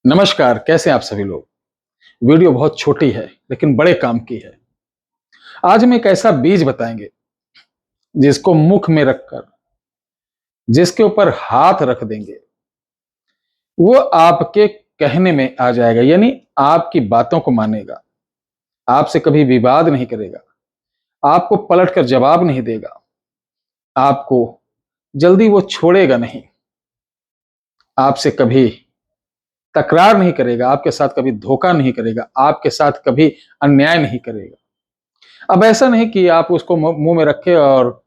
नमस्कार, कैसे हैं आप सभी लोग। वीडियो बहुत छोटी है लेकिन बड़े काम की है। आज हम एक ऐसा बीज बताएंगे जिसको मुख में रखकर, जिसके ऊपर हाथ रख देंगे, वो आपके कहने में आ जाएगा, यानी आपकी बातों को मानेगा, आपसे कभी विवाद नहीं करेगा, आपको पलटकर जवाब नहीं देगा, आपको जल्दी वो छोड़ेगा नहीं, आपसे कभी तकरार नहीं करेगा, आपके साथ कभी धोखा नहीं करेगा, आपके साथ कभी अन्याय नहीं करेगा। अब ऐसा नहीं कि आप उसको मुंह में रखे और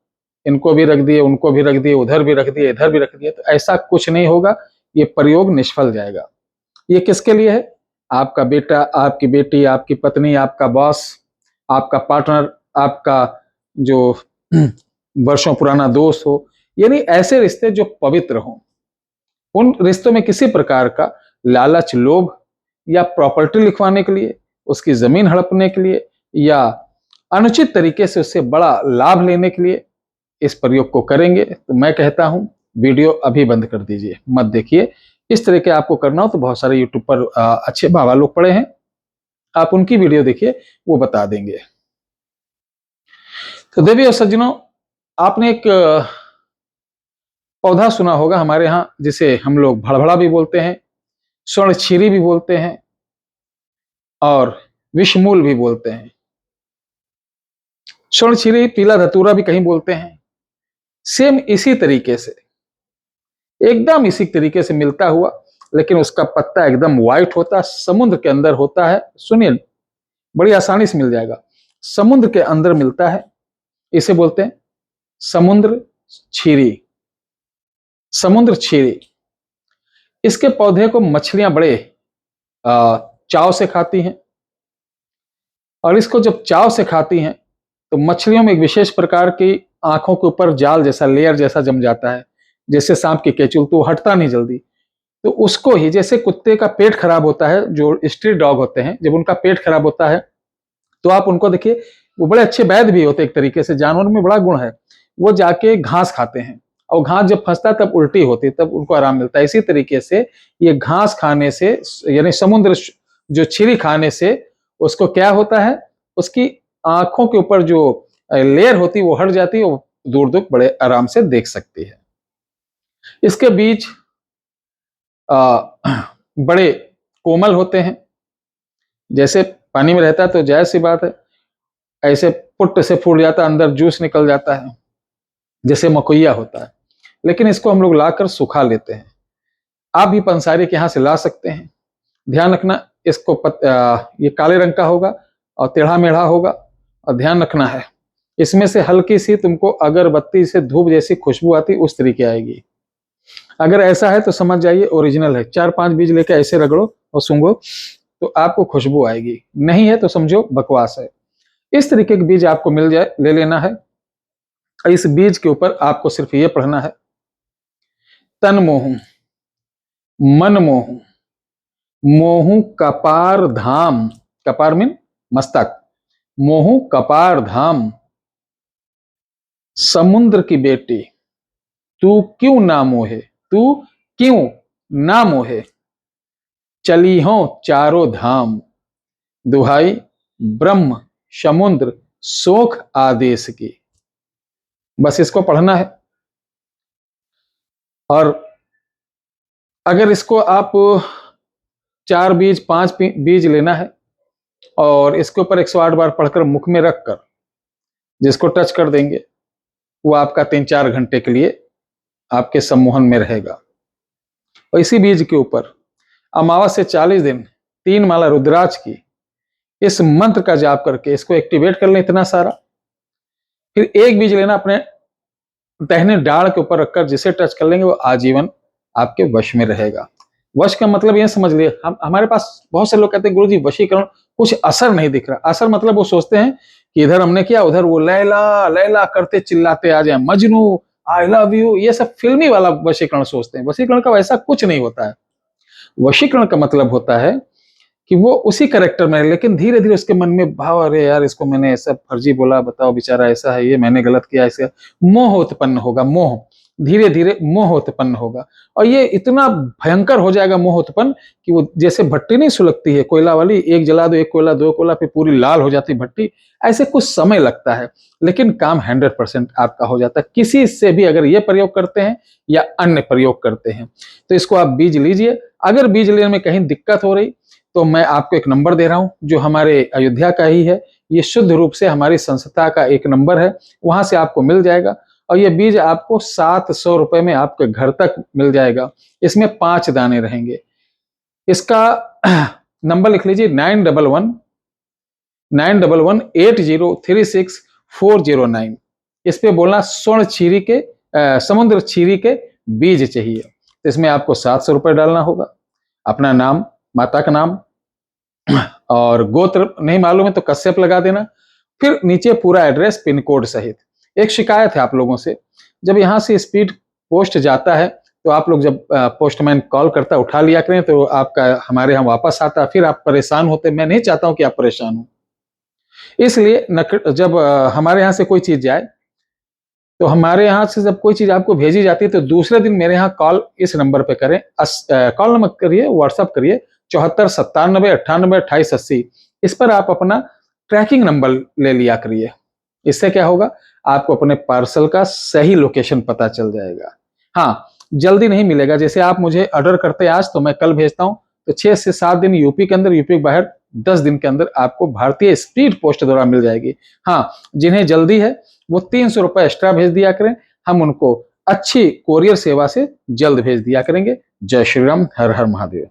इनको भी रख दिए, उनको भी रख दिए, उधर भी रख दिए, इधर भी रख दिए, तो ऐसा कुछ नहीं होगा। ये प्रयोग निष्फल जाएगा। ये किसके लिए है? आपका बेटा, आपकी बेटी, आपकी पत्नी, आपका बॉस, आपका पार्टनर, आपका जो वर्षों पुराना दोस्त हो, यानी ऐसे रिश्ते जो पवित्र हों। उन रिश्तों में किसी प्रकार का लालच, लोभ या प्रॉपर्टी लिखवाने के लिए, उसकी जमीन हड़पने के लिए या अनुचित तरीके से उससे बड़ा लाभ लेने के लिए इस प्रयोग को करेंगे तो मैं कहता हूं वीडियो अभी बंद कर दीजिए, मत देखिए। इस तरह के आपको करना हो तो बहुत सारे यूट्यूब पर अच्छे बाबा लोग पड़े हैं, आप उनकी वीडियो देखिए, वो बता देंगे। तो देवी और सज्जनों, आपने एक पौधा सुना होगा हमारे यहां, जिसे हम लोग भड़भड़ा भी बोलते हैं, स्वर्णछिरी भी बोलते हैं और विषमूल भी बोलते हैं। स्वर्णछिरी, पीला धतूरा भी कहीं बोलते हैं। सेम इसी तरीके से, एकदम इसी तरीके से मिलता हुआ, लेकिन उसका पत्ता एकदम व्हाइट होता है, समुद्र के अंदर होता है। सुनिए, बड़ी आसानी से मिल जाएगा, समुद्र के अंदर मिलता है। इसे बोलते हैं समुद्र छीरी, समुद्र छीरी। इसके पौधे को मछलियां बड़े चाव से खाती हैं, और इसको जब चाव से खाती हैं तो मछलियों में एक विशेष प्रकार की आंखों के ऊपर जाल जैसा, लेयर जैसा जम जाता है, जैसे सांप की केचुल, तो हटता नहीं जल्दी। तो उसको ही, जैसे कुत्ते का पेट खराब होता है, जो स्ट्रीट डॉग होते हैं, जब उनका पेट खराब होता है तो आप उनको देखिए, वो बड़े अच्छे वैद्य भी होते हैं, एक तरीके से जानवर में बड़ा गुण है, वो जाके घास खाते हैं, और घास जब फंसता है तब उल्टी होती है, तब उनको आराम मिलता है। इसी तरीके से ये घास खाने से, यानी समुद्र जो छीरी खाने से उसको क्या होता है, उसकी आंखों के ऊपर जो लेयर होती है वो हट जाती है, वो दूर दूर बड़े आराम से देख सकती है। इसके बीज बड़े कोमल होते हैं, जैसे पानी में रहता है तो जायज सी बात है, ऐसे पुट्ट से फूट जाता है, अंदर जूस निकल जाता है, जैसे मकोइया होता है। लेकिन इसको हम लोग लाकर सुखा लेते हैं। आप भी पंसारी के यहाँ से ला सकते हैं। ध्यान रखना, इसको ये काले रंग का होगा और टेढ़ा मेढ़ा होगा, और ध्यान रखना है इसमें से हल्की सी तुमको अगरबत्ती से धूप जैसी खुशबू आती, उस तरीके आएगी। अगर ऐसा है तो समझ जाइए ओरिजिनल है। 4-5 बीज लेके ऐसे रगड़ो और सूंघो तो आपको खुशबू आएगी, नहीं है तो समझो बकवास है। इस तरीके के बीज आपको मिल जाए, ले लेना है। इस बीज के ऊपर आपको सिर्फ ये पढ़ना है, तन मोहू, मन मोहू, मोहू कपार धाम, कपार मीन मस्तक, मोहू कपार धाम, समुद्र की बेटी, तू क्यों ना मोहे, तू क्यों ना मोहे, चली हो चारों धाम, दुहाई ब्रह्म समुद्र सोख आदेश की। बस इसको पढ़ना है। और अगर इसको आप 4 बीज 5 बीज लेना है और इसके ऊपर 108 बार पढ़कर मुख में रखकर जिसको टच कर देंगे, वो आपका 3-4 घंटे के लिए आपके सम्मोहन में रहेगा। और इसी बीज के ऊपर अमावस से 40 दिन 3 माला रुद्राक्ष की इस मंत्र का जाप करके इसको एक्टिवेट कर लें इतना सारा। फिर एक बीज लेना, अपने दाहिने डाढ़ के ऊपर रखकर जिसे टच कर लेंगे वो आजीवन आपके वश में रहेगा। वश का मतलब ये समझ लिए, हमारे पास बहुत से लोग कहते हैं गुरुजी वशीकरण कुछ असर नहीं दिख रहा। असर मतलब वो सोचते हैं कि इधर हमने किया, उधर वो लैला लैला करते चिल्लाते आ जाए, मजनू आई लव यू, ये सब फिल्मी वाला वशीकरण सोचते हैं। वशीकरण का वैसा कुछ नहीं होता है। वशीकरण का मतलब होता है कि वो उसी कैरेक्टर में है, लेकिन धीरे धीरे उसके मन में भाव, अरे यार इसको मैंने ऐसा फर्जी बोला, बताओ बेचारा ऐसा है, ये मैंने गलत किया, ऐसे मोह उत्पन्न होगा। मोह, धीरे धीरे मोह उत्पन्न होगा। और ये इतना भयंकर हो जाएगा मोह उत्पन्न कि वो जैसे भट्टी नहीं सुलगती है कोयला वाली, एक जला दो, एक कोयला, दो कोयला, फिर पूरी लाल हो जाती भट्टी, ऐसे कुछ समय लगता है, लेकिन काम 100% आपका हो जाता है किसी से भी अगर ये प्रयोग करते हैं या अन्य प्रयोग करते हैं। तो इसको आप बीज लीजिए। अगर बीज लेने में कहीं दिक्कत हो रही तो मैं आपको एक नंबर दे रहा हूं जो हमारे अयोध्या का ही है, ये शुद्ध रूप से हमारी संस्था का एक नंबर है, वहां से आपको मिल जाएगा। और ये बीज आपको 700 रुपए में आपके घर तक मिल जाएगा। इसमें 5 दाने रहेंगे। इसका नंबर लिख लीजिए 9119118036 इस पे बोलना स्वर्ण चीरी के समुद्र चीरी के बीज चाहिए। तो इसमें आपको 700 रुपए डालना होगा, अपना नाम, माता का नाम और गोत्र नहीं मालूम है तो कश्यप लगा देना, फिर नीचे पूरा एड्रेस पिन कोड सहित। एक शिकायत है आप लोगों से, जब यहाँ से स्पीड पोस्ट जाता है तो आप लोग जब पोस्टमैन कॉल करता है उठा लिया करें तो आपका हमारे यहाँ वापस आता, फिर आप परेशान होते। मैं नहीं चाहता हूं कि आप परेशान हो, इसलिए जब हमारे यहाँ से कोई चीज जाए तो हमारे यहाँ से जब कोई चीज आपको भेजी जाती है तो दूसरे दिन मेरे यहाँ कॉल इस नंबर पे करें, कॉल नंबर करिए, व्हाट्सअप करिए 7497982880। इस पर आप अपना ट्रैकिंग नंबर ले लिया करिए। इससे क्या होगा, आपको अपने पार्सल का सही लोकेशन पता चल जाएगा। हाँ, जल्दी नहीं मिलेगा, जैसे आप मुझे ऑर्डर करते हैं आज तो मैं कल भेजता हूं तो 6 से 7 दिन यूपी के अंदर, यूपी के बाहर 10 दिन के अंदर आपको भारतीय स्पीड पोस्ट द्वारा मिल जाएगी। हाँ, जिन्हें जल्दी है वो 300 रुपए एक्स्ट्रा भेज दिया करें, हम उनको अच्छी कोरियर सेवा से जल्द भेज दिया करेंगे। जय श्री राम, हर हर महादेव।